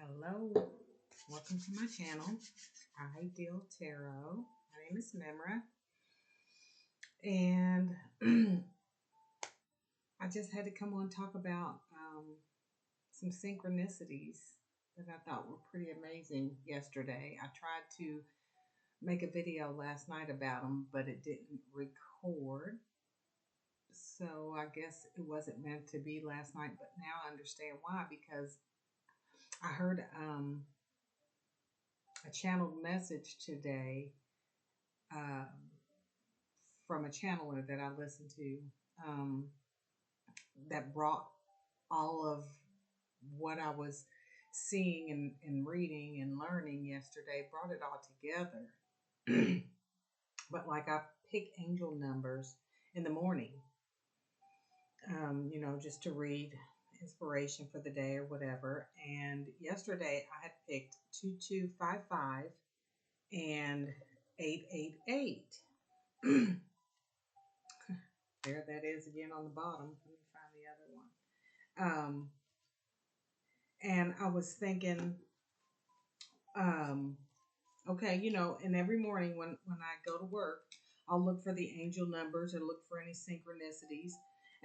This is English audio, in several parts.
Hello, welcome to my channel. Ideal Tarot. My name is Memra, and I just had to come on and talk about some synchronicities that I thought were pretty amazing yesterday. I tried to make a video last night about them, but it didn't record. So I guess it wasn't meant to be last night, but now I understand why, because I heard a channeled message today um, from a channeler that I listened to um, that brought all of what I was seeing and reading and learning yesterday, brought it all together. But like I pick angel numbers in the morning, just to read inspiration for the day or whatever. And yesterday I had picked 2255 and 888. There that is again on the bottom. Let me find the other one. And I was thinking, um, okay, and every morning when I go to work, I'll look for the angel numbers or look for any synchronicities.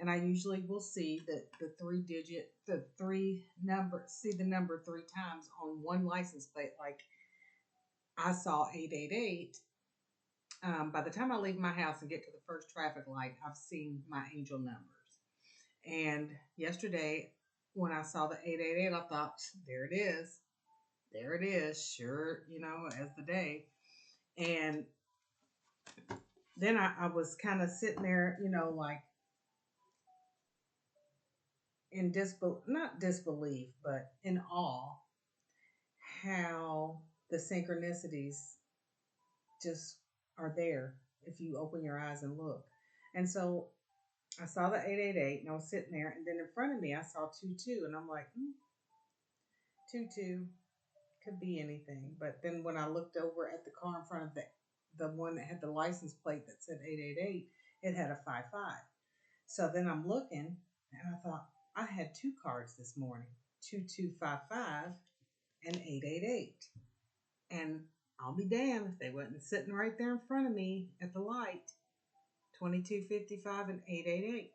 And I usually will see that the three number, see the number three times on one license plate. Like I saw 888. By the time I leave my house and get to the first traffic light, I've seen my angel numbers. And yesterday, when I saw the 888, I thought, there it is. There it is. Sure, as the day. And then I was kind of sitting there, like in not disbelief, but in awe how the synchronicities just are there if you open your eyes and look. And so I saw the 888 and I was sitting there, and then in front of me I saw 22, and I'm like, 22 could be anything. But then when I looked over at the car in front of the one that had the license plate that said 888, it had a 55. So then I'm looking, and I thought I had two cards this morning, 2255 and 888. And I'll be damned if they wasn't sitting right there in front of me at the light, 2255 and 888.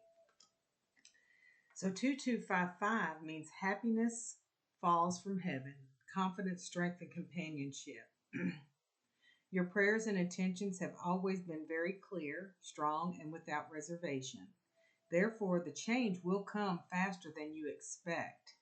So 2255 means happiness falls from heaven, confidence, strength, and companionship. Your prayers and intentions have always been very clear, strong, and without reservation. Therefore, the change will come faster than you expect.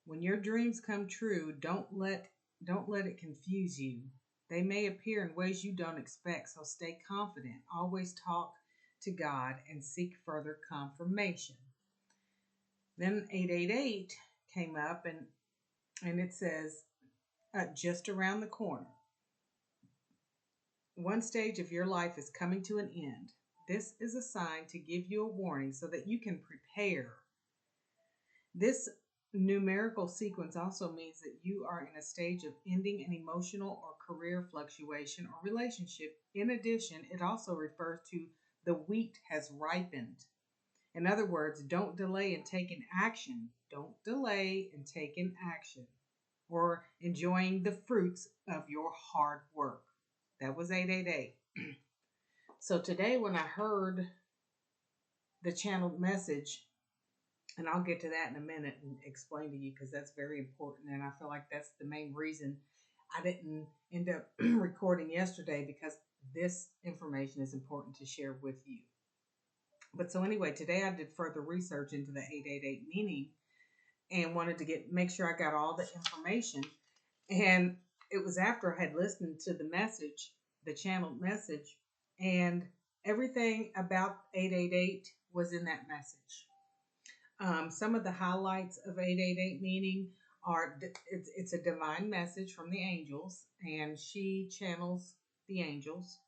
When your dreams come true, don't let it confuse you. They may appear in ways you don't expect, so stay confident. Always talk to God and seek further confirmation. Then 888 came up, and it says, just around the corner. One stage of your life is coming to an end. This is a sign to give you a warning so that you can prepare. This numerical sequence also means that you are in a stage of ending an emotional or career fluctuation or relationship. In addition, it also refers to the wheat has ripened. In other words, don't delay in taking action. Don't delay in taking action or enjoying the fruits of your hard work. That was 888. So today when I heard the channeled message, and I'll get to that in a minute and explain to you because that's very important, and I feel like that's the main reason I didn't end up recording yesterday, because this information is important to share with you. But so anyway, today I did further research into the 888 meaning and wanted to make sure I got all the information. And it was after I had listened to the message, the channeled message, and everything about 888 was in that message. Some of the highlights of 888 meaning are it's a divine message from the angels, and she channels the angels.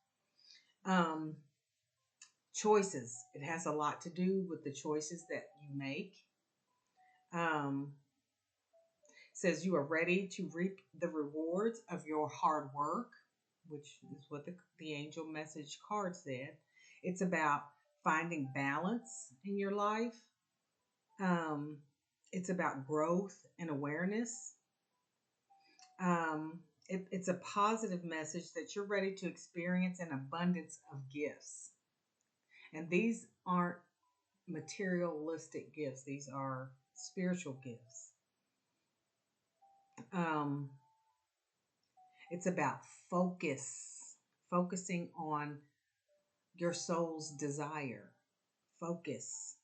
Choices. It has a lot to do with the choices that you make. Says you are ready to reap the rewards of your hard work, which is what the angel message card said. It's about finding balance in your life. It's about growth and awareness. It's a positive message that you're ready to experience an abundance of gifts. And these aren't materialistic gifts, these are spiritual gifts. Um, it's about focus, focusing on your soul's desire, focus,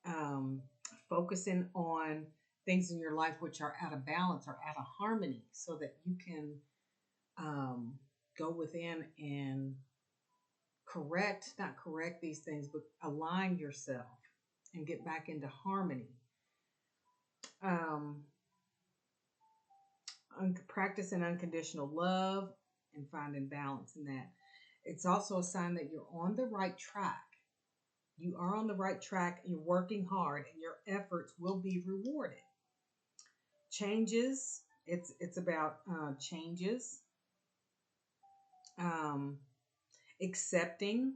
um, focusing on things in your life which are out of balance or out of harmony so that you can um, go within and not correct these things, but align yourself and get back into harmony. Um, Practicing unconditional love and finding balance in that. It's also a sign that you're on the right track. You are on the right track, you're working hard, and your efforts will be rewarded. Changes, it's about changes, um, accepting,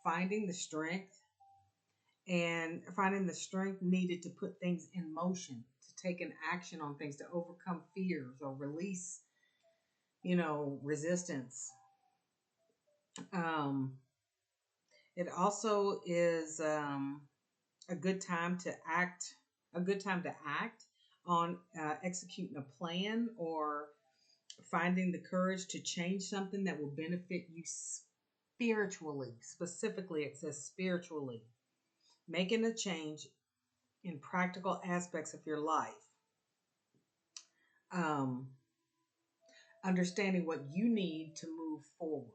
finding the strength, and finding the strength needed to put things in motion, to take an action on things, to overcome fears or release, resistance. Um, it also is a good time to act, a good time to act on executing a plan or finding the courage to change something that will benefit you spiritually. Specifically, it says spiritually. Making a change in practical aspects of your life. Um, Understanding what you need to move forward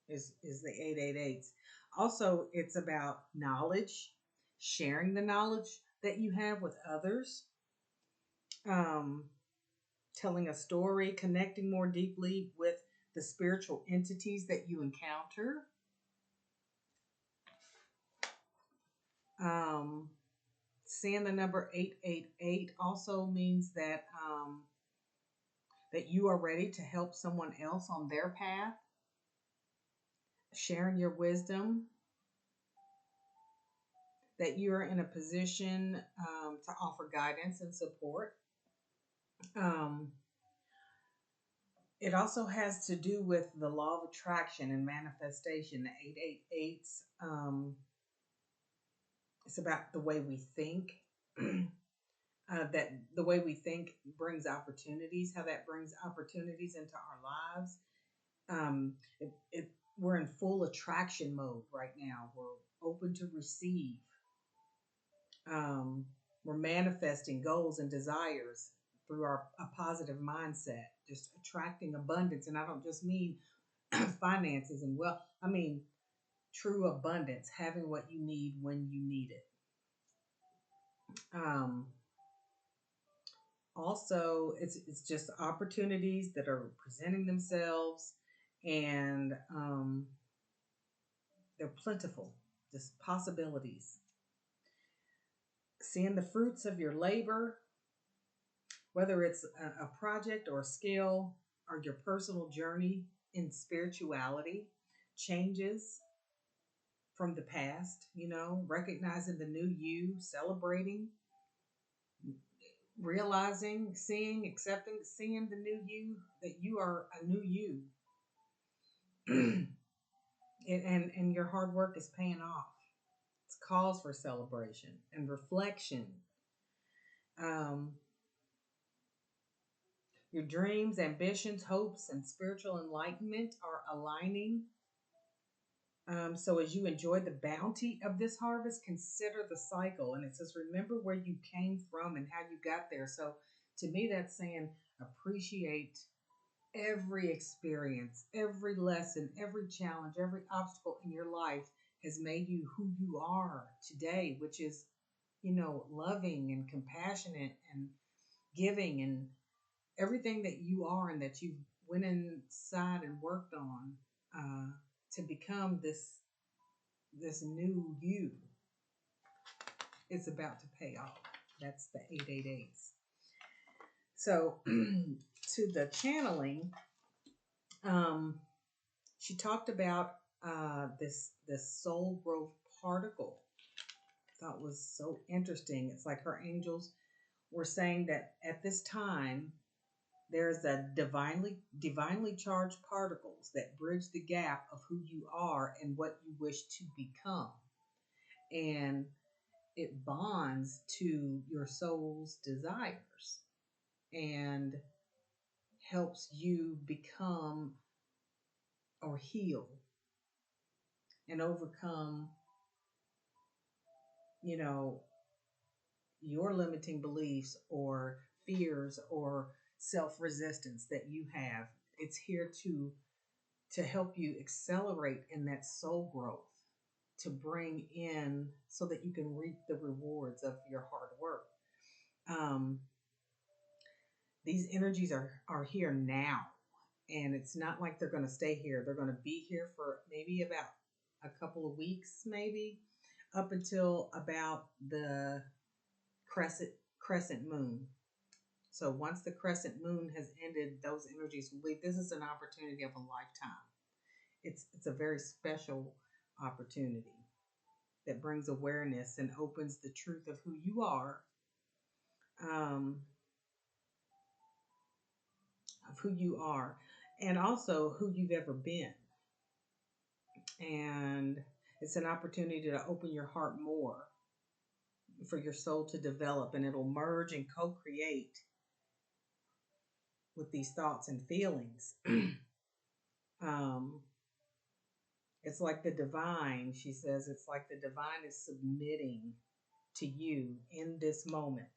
is the 888s. Also, it's about knowledge, sharing the knowledge that you have with others, um, telling a story, connecting more deeply with the spiritual entities that you encounter. Um, Seeing the number 888 also means that you are ready to help someone else on their path, sharing your wisdom, that you're in a position to offer guidance and support. Um, it also has to do with the law of attraction and manifestation. The 888s, it's about the way we think. That the way we think brings opportunities, how that brings opportunities into our lives. We're in full attraction mode right now. We're open to receive. Um, we're manifesting goals and desires through a positive mindset, just attracting abundance. And I don't just mean finances and wealth. I mean true abundance, having what you need when you need it. Um, Also, it's just opportunities that are presenting themselves, and they're plentiful, just possibilities. Seeing the fruits of your labor, whether it's a project or a skill or your personal journey in spirituality, changes from the past, recognizing the new you, celebrating, realizing, seeing, accepting, seeing the new you, that you are a new you. And your hard work is paying off. It's cause for celebration and reflection. Um, your dreams, ambitions, hopes, and spiritual enlightenment are aligning. So as you enjoy the bounty of this harvest, consider the cycle. And it says, remember where you came from and how you got there. So to me, that's saying appreciate every experience, every lesson, every challenge, every obstacle in your life has made you who you are today, which is, loving and compassionate and giving and everything that you are and that you went inside and worked on to become this new you is about to pay off. That's the 888s. So to the channeling, she talked about this soul growth particle. I thought was so interesting. It's like her angels were saying that at this time There's a divinely charged particles that bridge the gap of who you are and what you wish to become. And it bonds to your soul's desires and helps you become or heal and overcome, you know, your limiting beliefs or fears or self-resistance that you have. It's here to help you accelerate in that soul growth, to bring in so that you can reap the rewards of your hard work. Um, these energies are here now, and it's not like they're going to stay here. They're going to be here for maybe about a couple of weeks, maybe up until about the crescent moon. So once the crescent moon has ended, those energies will leave. This is an opportunity of a lifetime. It's a very special opportunity that brings awareness and opens the truth of who you are, um, and also who you've ever been. And it's an opportunity to open your heart more for your soul to develop, and it'll merge and co-create with these thoughts and feelings. um, it's like the divine, she says, it's like the divine is submitting to you in this moment,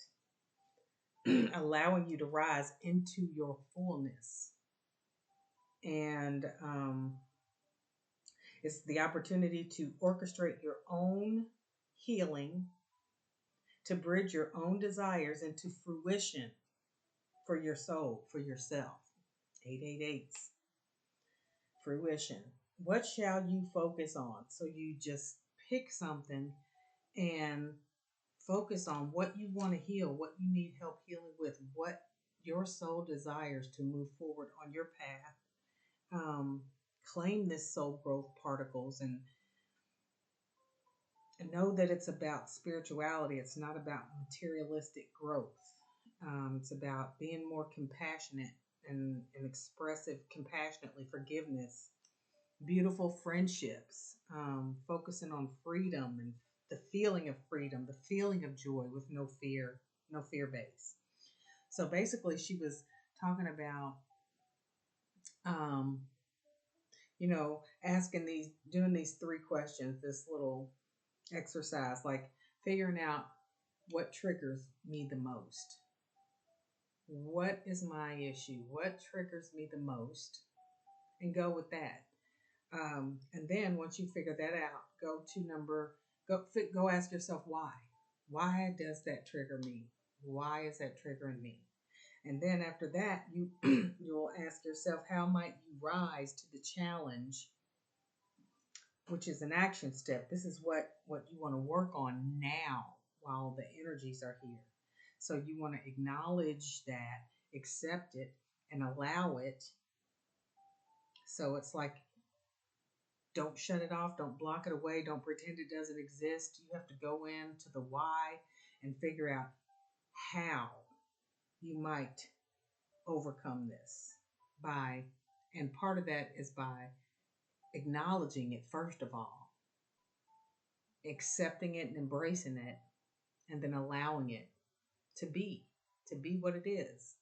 allowing you to rise into your fullness. And it's the opportunity to orchestrate your own healing, to bridge your own desires into fruition for your soul, for yourself. 888. Fruition. What shall you focus on? So you just pick something and focus on what you want to heal, what you need help healing with, what your soul desires to move forward on your path. Claim this soul growth particles and know that it's about spirituality. It's not about materialistic growth. It's about being more compassionate and expressive compassionately, forgiveness, beautiful friendships, focusing on freedom and the feeling of freedom, the feeling of joy with no fear base. So basically, she was talking about, um, doing these three questions, this little exercise, like figuring out what triggers me the most. What is my issue? What triggers me the most? And go with that. And then once you figure that out, go ask yourself why. Why does that trigger me? Why is that triggering me? And then after that, you'll ask yourself, how might you rise to the challenge, which is an action step. This is what you want to work on now while the energies are here. So you want to acknowledge that, accept it, and allow it. So it's like, don't shut it off. Don't block it away. Don't pretend it doesn't exist. You have to go into the why and figure out how you might overcome this and part of that is by acknowledging it first of all, accepting it and embracing it, and then allowing it to be what it is,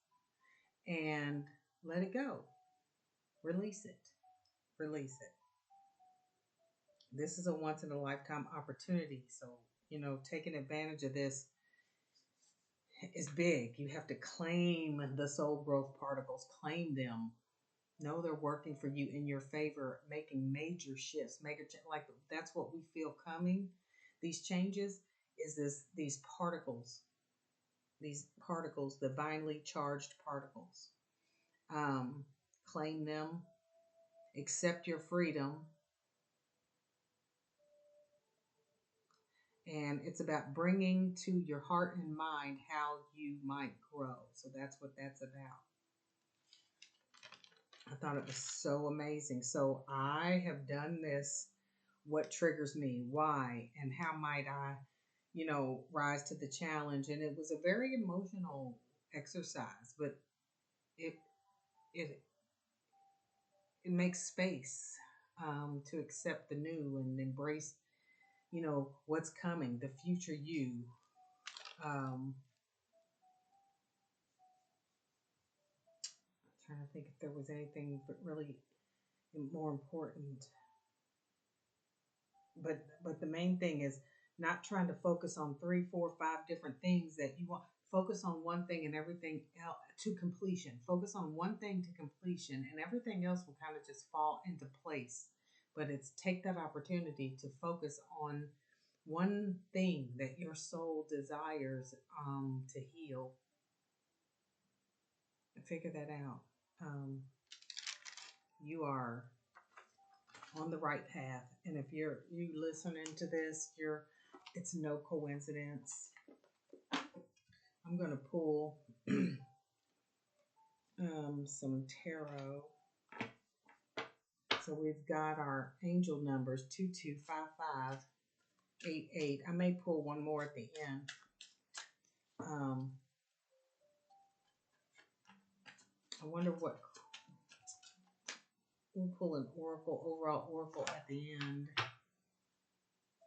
and let it go. Release it. Release it. This is a once in a lifetime opportunity. So, taking advantage of this is big. You have to claim the soul growth particles, claim them. Know they're working for you in your favor, making major shifts, like that's what we feel coming. These changes is these particles, divinely charged particles. Claim them, accept your freedom, and it's about bringing to your heart and mind how you might grow. So that's what that's about. I thought it was so amazing. So I have done this. What triggers me? Why? And how might I, rise to the challenge? And it was a very emotional exercise, but it it it makes space to accept the new and embrace, what's coming, the future you. Um, Trying to think if there was anything but really more important. But the main thing is not trying to focus on three, four, five different things that you want. Focus on one thing and everything else to completion. Focus on one thing to completion, and everything else will kind of just fall into place. But it's take that opportunity to focus on one thing that your soul desires to heal. Figure that out. You are on the right path, and if you listening to this, it's no coincidence. I'm gonna pull some tarot. So we've got our angel numbers 225588. I may pull one more at the end. I wonder what we'll pull an overall oracle at the end.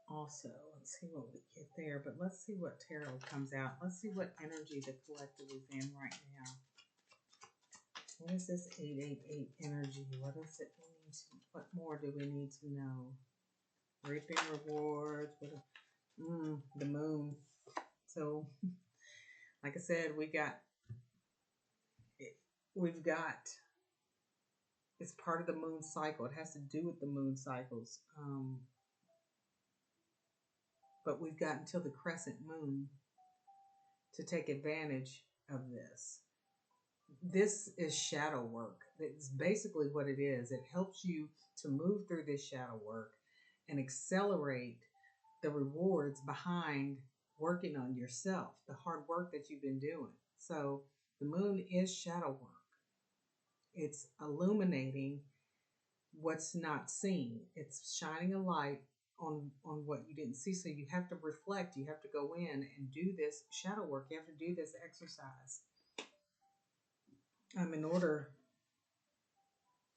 Also, let's see what we get there. But let's see what tarot comes out. Let's see what energy the collective is in right now. What is this 888 energy? What is it? What more do we need to know? Reaping rewards. The moon. So, like I said, we've got. It's part of the moon cycle. It has to do with the moon cycles. But we've got until the crescent moon to take advantage of this. This is shadow work. It's basically what it is. It helps you to move through this shadow work and accelerate the rewards behind working on yourself, the hard work that you've been doing. So the moon is shadow work. It's illuminating what's not seen. It's shining a light on what you didn't see. So you have to reflect. You have to go in and do this shadow work. You have to do this exercise in order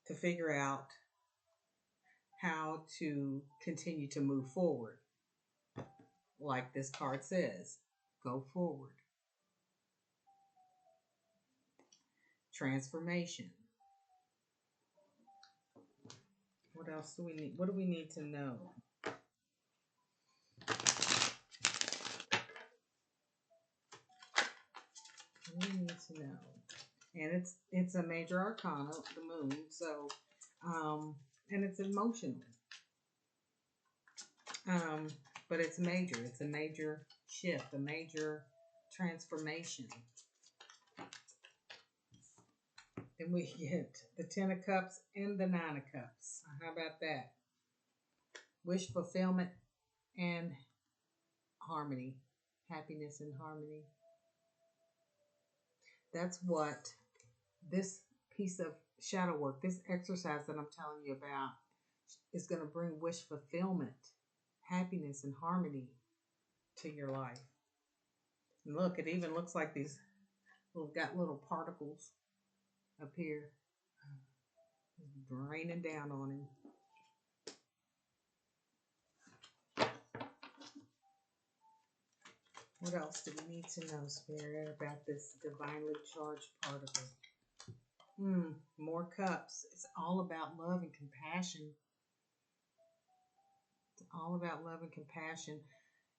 to figure out how to continue to move forward. Like this card says, go forward. Transformation. What else do we need? What do we need to know? What do we need to know? And it's a major arcana, the moon. So, and it's emotional. But it's major. It's a major shift, a major transformation. Then we get the 10 of Cups and the 9 of Cups. How about that? Wish fulfillment and harmony. Happiness and harmony. That's what this piece of shadow work, this exercise that I'm telling you about, is going to bring wish fulfillment, happiness, and harmony to your life. And look, it even looks like these got little particles up here. It's raining down on him. What else do we need to know, Spirit, about this divinely charged particle? More cups. It's all about love and compassion. It's all about love and compassion.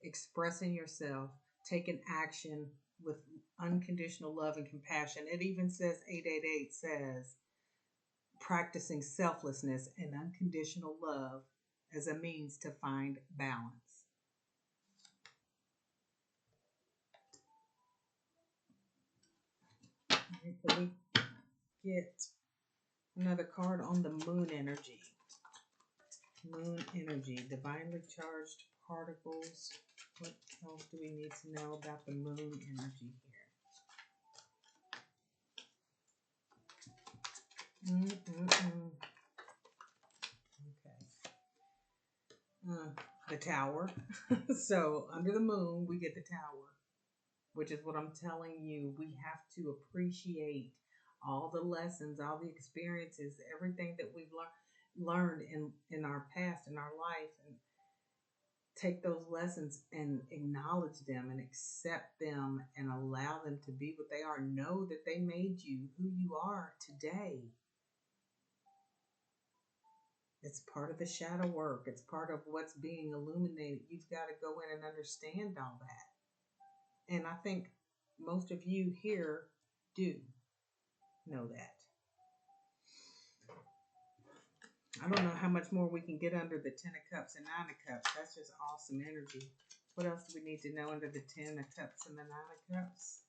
Expressing yourself. Taking action with unconditional love and compassion. It even says, 888 says, practicing selflessness and unconditional love as a means to find balance. So we get another card on the moon energy. Moon energy, divinely charged particles. What else do we need to know about the moon energy here? Okay. The tower. So under the moon, we get the tower, which is what I'm telling you. We have to appreciate all the lessons, all the experiences, everything that we've learned in our past, in our life, and take those lessons and acknowledge them and accept them and allow them to be what they are. Know that they made you who you are today. It's part of the shadow work. It's part of what's being illuminated. You've got to go in and understand all that. And I think most of you here do know that. I don't know how much more we can get under the 10 of Cups and 9 of Cups. That's just awesome energy. What else do we need to know under the 10 of Cups and the 9 of Cups?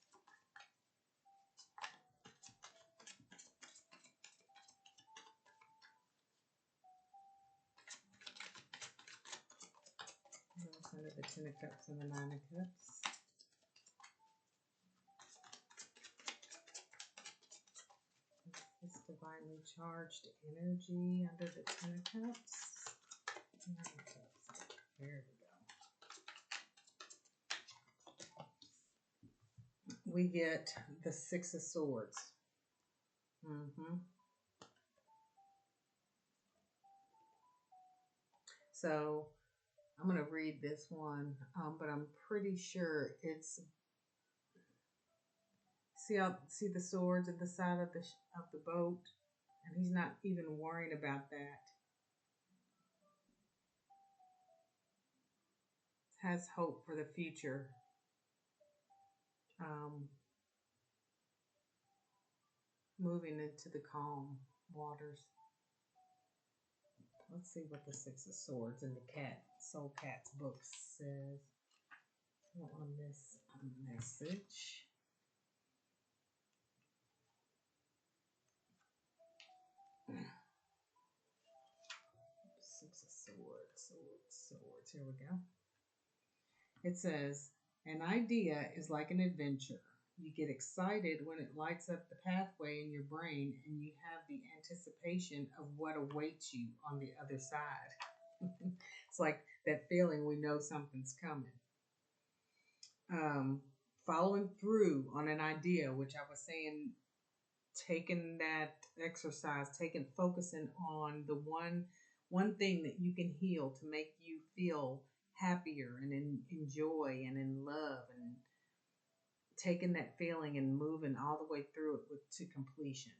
What else under the 10 of Cups and the 9 of Cups? This divinely charged energy under the 10 of Cups. 9 of Cups. There we go. We get the 6 of Swords. So I'm going to read this one, but I'm pretty sure it's, see the swords at the side of the boat, and he's not even worrying about that. Has hope for the future. Moving into the calm waters. Let's see what the 6 of Swords in the Soul Cat's book says. I don't want to miss a message. Six of Swords. Here we go. It says, an idea is like an adventure. You get excited when it lights up the pathway in your brain and you have the anticipation of what awaits you on the other side. It's like that feeling we know something's coming. Following through on an idea, which I was saying, taking that exercise, focusing on the one thing that you can heal to make you feel happier and in joy and in love, and taking that feeling and moving all the way through it to completion.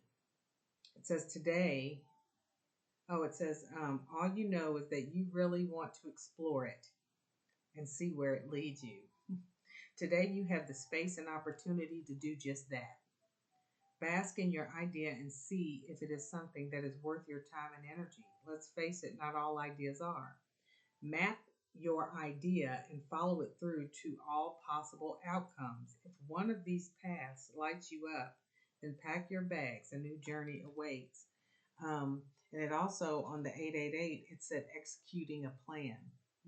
It says today, all you know is that you really want to explore it and see where it leads you. Today you have the space and opportunity to do just that. Bask in your idea and see if it is something that is worth your time and energy. Let's face it, not all ideas are. Map your idea and follow it through to all possible outcomes. If one of these paths lights you up, then pack your bags. A new journey awaits. And it also, on the 888, it said executing a plan.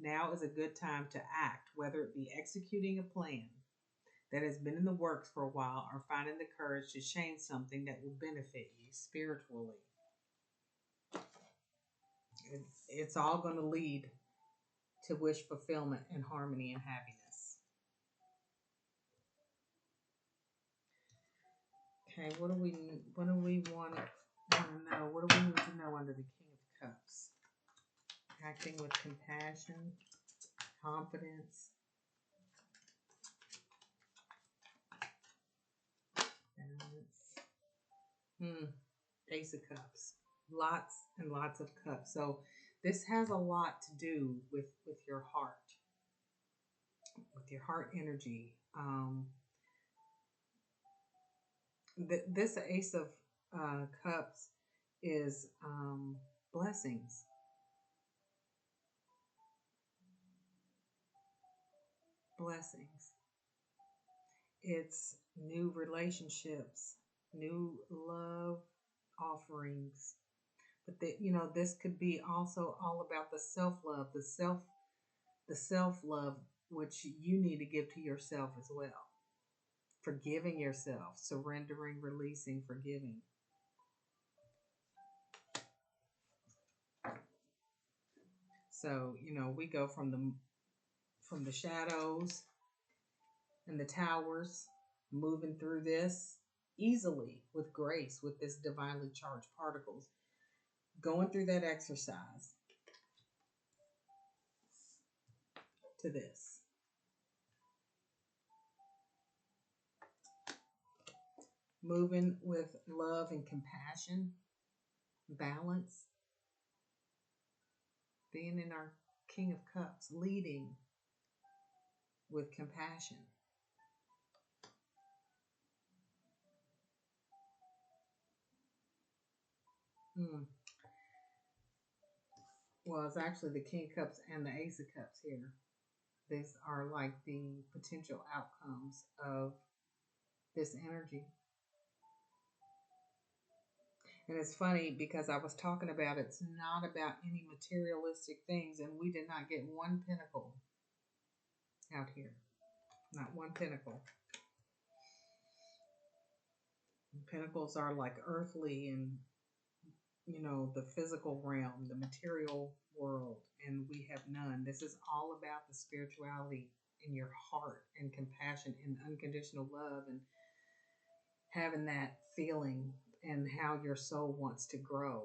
Now is a good time to act, whether it be executing a plan that has been in the works for a while or finding the courage to change something that will benefit you spiritually. It's all going to lead to wish fulfillment and harmony and happiness. Okay, what do we want to know? What do we need to know under the King of Cups? Acting with compassion, confidence, balance. Ace of Cups. Lots and lots of cups. So this has a lot to do with your heart, with your heart energy. This Ace of Cups is blessings. Blessings. It's new relationships, new love offerings. But this could be also all about the self-love, the self-love which you need to give to yourself as well. Forgiving yourself, surrendering, releasing, forgiving. So, we go from the shadows and the towers, moving through this easily with grace with this divinely charged particles. Going through that exercise to this. Moving with love and compassion, balance, being in our King of Cups, leading with compassion. Well, it's actually the King of Cups and the Ace of Cups here. These are like the potential outcomes of this energy. And it's funny because I was talking about it's not about any materialistic things, and we did not get one pentacle out here. Not one pentacle. Pentacles are like earthly and, the physical realm, the material world, and we have none. This is all about the spirituality in your heart and compassion and unconditional love and having that feeling and how your soul wants to grow.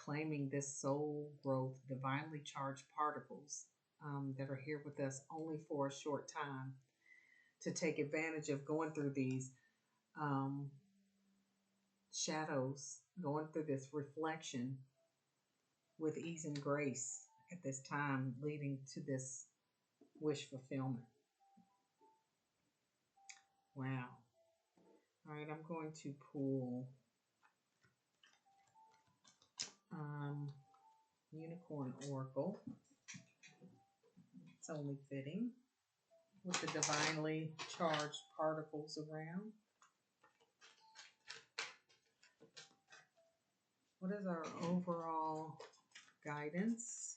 Claiming this soul growth, divinely charged particles that are here with us only for a short time to take advantage of going through these shadows, going through this reflection with ease and grace at this time, leading to this wish fulfillment. Wow. All right, I'm going to pull Unicorn Oracle. It's only fitting with the divinely charged particles around. What is our overall guidance?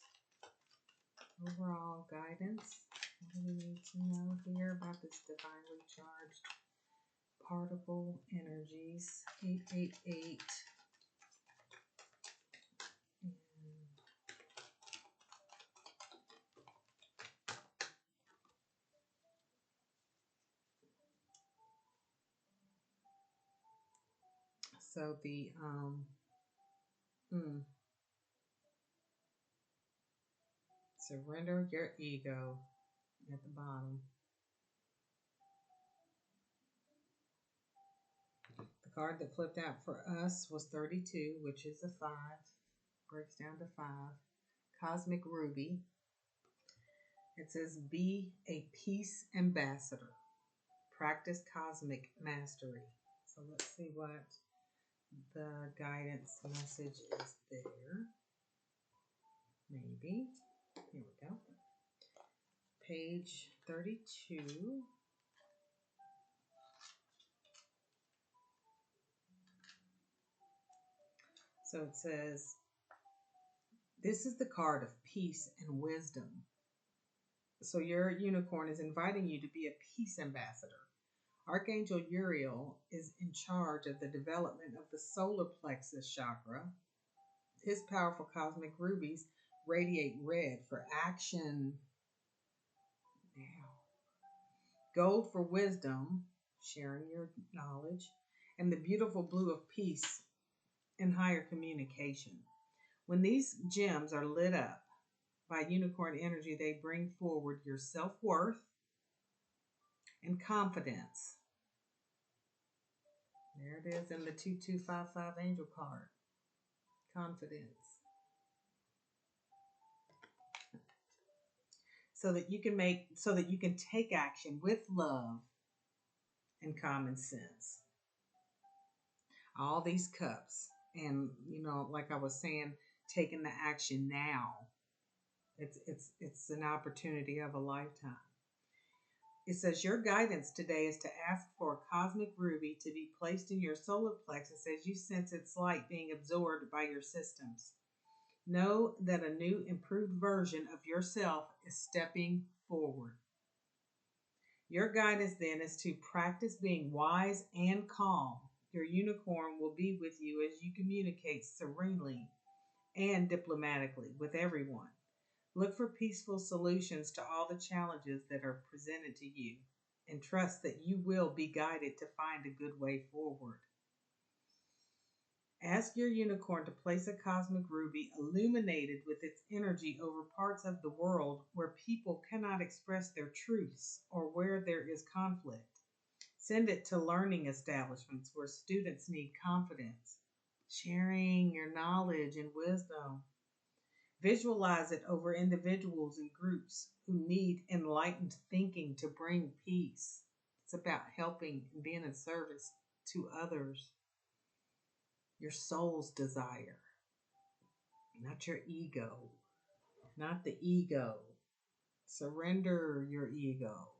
Overall guidance. What do we need to know here about this divinely charged particle energies? 888. So the surrender your ego at the bottom. The card that flipped out for us was 32, which is a 5. Breaks down to 5. Cosmic Ruby. It says, be a peace ambassador. Practice cosmic mastery. So let's see what the guidance message is there. Maybe. Here we go. Page 32. So it says, this is the card of peace and wisdom. So your unicorn is inviting you to be a peace ambassador. Archangel Uriel is in charge of the development of the solar plexus chakra. His powerful cosmic rubies radiate red for action. Now, gold for wisdom, sharing your knowledge, and the beautiful blue of peace and higher communication. When these gems are lit up by unicorn energy, they bring forward your self-worth and confidence. There it is in the 2255 angel card. Confidence. So that you can take action with love and common sense. All these cups. And like I was saying, taking the action now. It's an opportunity of a lifetime. It says your guidance today is to ask for a cosmic ruby to be placed in your solar plexus as you sense its light being absorbed by your systems. Know that a new, improved version of yourself is stepping forward. Your guidance then is to practice being wise and calm. Your unicorn will be with you as you communicate serenely and diplomatically with everyone. Look for peaceful solutions to all the challenges that are presented to you. and trust that you will be guided to find a good way forward. Ask your unicorn to place a cosmic ruby illuminated with its energy over parts of the world where people cannot express their truths or where there is conflict. Send it to learning establishments where students need confidence, sharing your knowledge and wisdom. Visualize it over individuals and groups who need enlightened thinking to bring peace. It's about helping and being in service to others. Your soul's desire, not your ego, not the ego. Surrender your ego.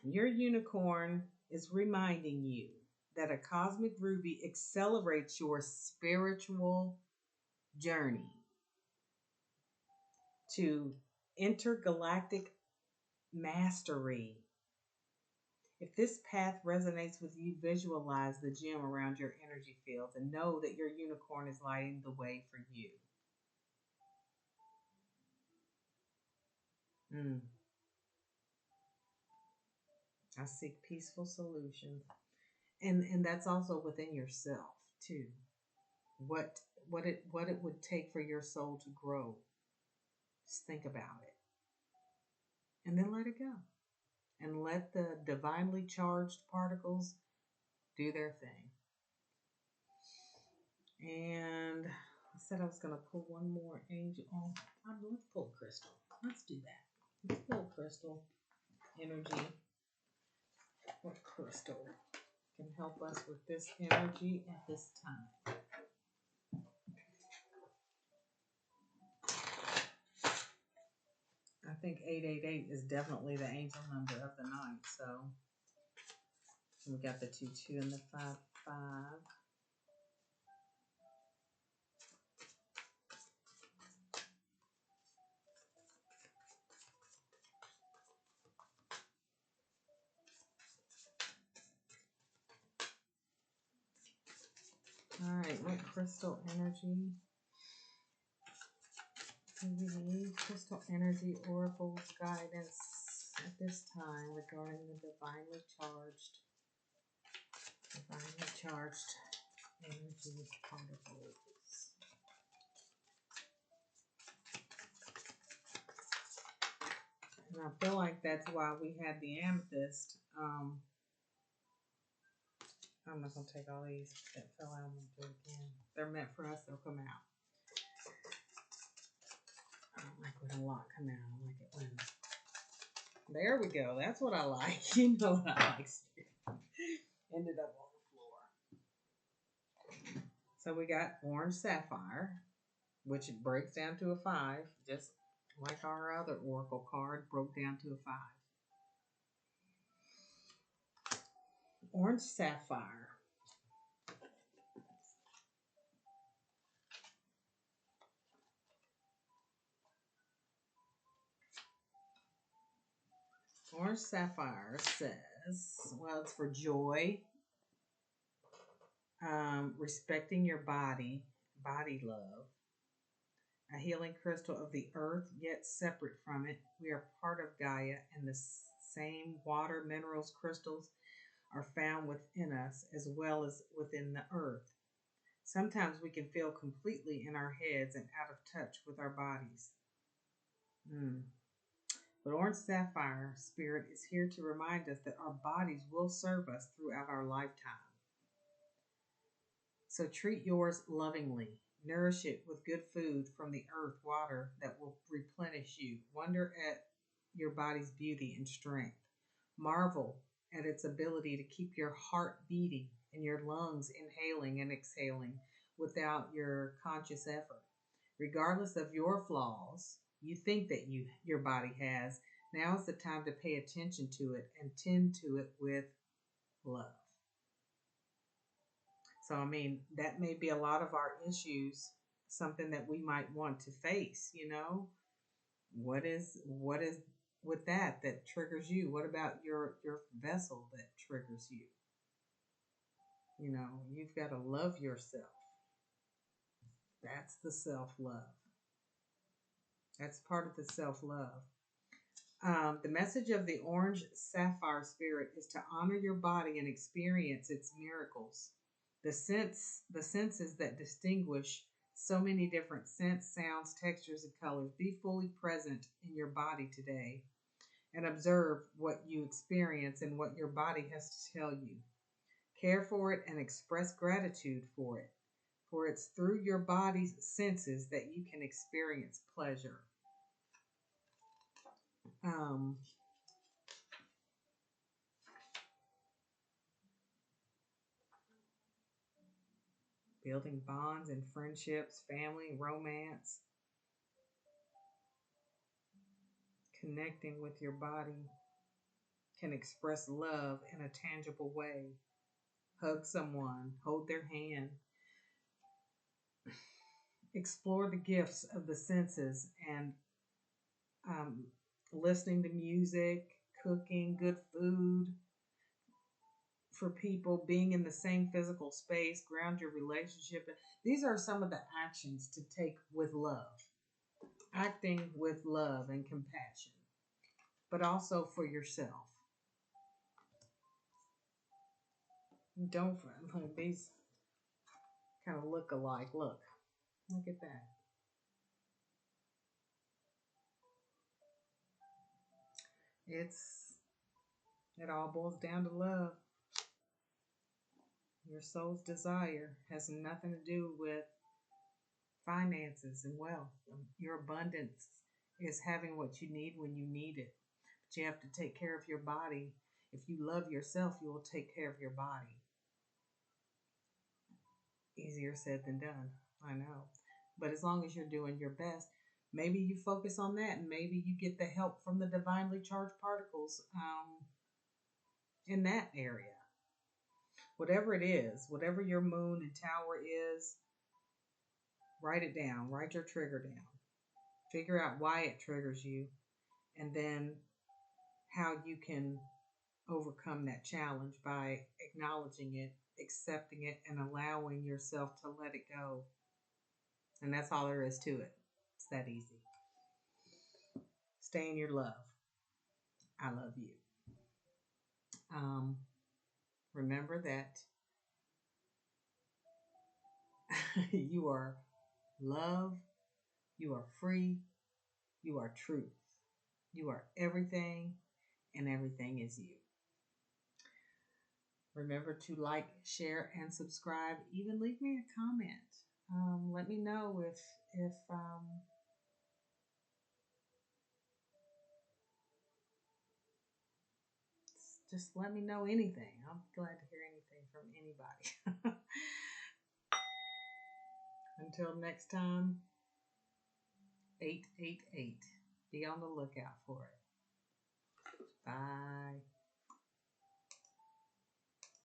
Your unicorn is reminding you that a cosmic ruby accelerates your spiritual journey to intergalactic mastery. If this path resonates with you, visualize the gem around your energy field and know that your unicorn is lighting the way for you. I seek peaceful solutions. And that's also within yourself too. What what it would take for your soul to grow. Just think about it. And then let it go. And let the divinely charged particles do their thing. And I said I was going to pull one more angel. Oh, let's pull a crystal. Let's do that. Let's pull crystal energy. What crystal can help us with this energy at this time? I think 888 is definitely the angel number of the night. So we got the 22 and the 55. All right, what crystal energy do we need? Crystal energy oracles guidance at this time regarding the divinely charged energy particles. And I feel like that's why we had the amethyst. I'm not going to take all these that fell out and do it again. They're meant for us, they'll come out. I don't like when a lot come out. I like it when... There we go. That's what I like. You know what I like. Ended up on the floor. So we got orange sapphire, which breaks down to a 5, just like our other oracle card broke down to a 5. Orange sapphire. Orange sapphire says, well, it's for joy, respecting your body love, a healing crystal of the earth, yet separate from it. We are part of Gaia, and the same water, minerals, crystals are found within us as well as within the earth. Sometimes we can feel completely in our heads and out of touch with our bodies. But Orange Sapphire Spirit is here to remind us that our bodies will serve us throughout our lifetime. So treat yours lovingly. Nourish it with good food from the earth, water that will replenish you. Wonder at your body's beauty and strength. Marvel at its ability to keep your heart beating and your lungs inhaling and exhaling without your conscious effort. Regardless of your flaws, you think that your body has, now is the time to pay attention to it and tend to it with love. So, I mean, that may be a lot of our issues, something that we might want to face, you know? What is with that triggers you? What about your vessel that triggers you? You know, you've got to love yourself. That's the self-love. That's part of the self-love. The message of the orange sapphire spirit is to honor your body and experience its miracles. The senses that distinguish so many different scents, sounds, textures, and colors. Be fully present in your body today and observe what you experience and what your body has to tell you. Care for it and express gratitude for it. For it's through your body's senses that you can experience pleasure. Um, Building bonds and friendships, family, romance, connecting with your body can express love in a tangible way. Hug someone, hold their hand, explore the gifts of the senses, and um, listening to music, cooking good food for people, being in the same physical space, ground your relationship. These are some of the actions to take with love, acting with love and compassion, but also for yourself. Don't like these kind of look alike. Look at that. It all boils down to love. Your soul's desire has nothing to do with finances and wealth. Your abundance is having what you need when you need it. But you have to take care of your body. If you love yourself, you will take care of your body. Easier said than done, I know. But as long as you're doing your best, maybe you focus on that and maybe you get the help from the divinely charged particles in that area. Whatever it is, whatever your moon and tower is, write it down. Write your trigger down. Figure out why it triggers you and then how you can overcome that challenge by acknowledging it, accepting it, and allowing yourself to let it go. And that's all there is to it. It's that easy. Stay in your love. I love you. Remember that you are love, you are free, you are truth. You are everything, and everything is you. Remember to like, share, and subscribe. Even leave me a comment. Let me know if just let me know anything. I'm glad to hear anything from anybody. Until next time, 888. Be on the lookout for it. Bye.